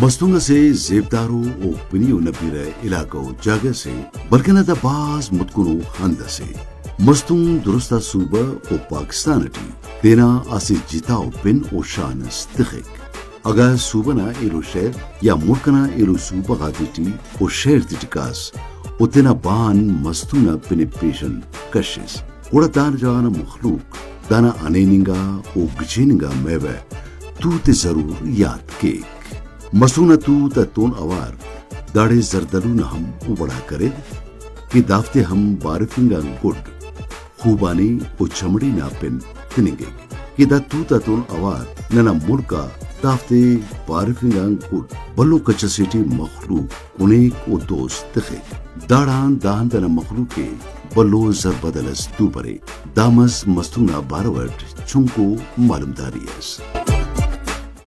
مستونگا سے زیبدارو او پنیو نبیرے علاقو جاگہ سے بلکنہ دا باز متکنو ہندہ سے مستون درستہ صوبہ او پاکستان ٹی تینا آسی جتاو پن او شانس تخیک اگا صوبنا ایلو شہر یا ملکنا ایلو صوبہ غاتی ٹی او شہر تی ٹکاس او تینا بان مستونا پن پیشن کشش اوڑا دان جانا مخلوق دانا انیننگا او گچیننگا میوے تو تے ضرور یاد کیک مستونا تو تا تون اوار داڑے زردلون ہم اوڑا کرے کہ دافتے ہم بارفنگا گوڑ خوبانی او چمڑی نا پن تنگے کہ دا تو تا تون اوار ننا ملکا دافتے بارفنگا گوڑ بلو کچا سیٹی مخلوق انیک او دوست تخے داڑان دان دنا مخلوق کے بلو زر بدلس دو برے دامس مستونا باروٹ چونکو معلوم داری ہے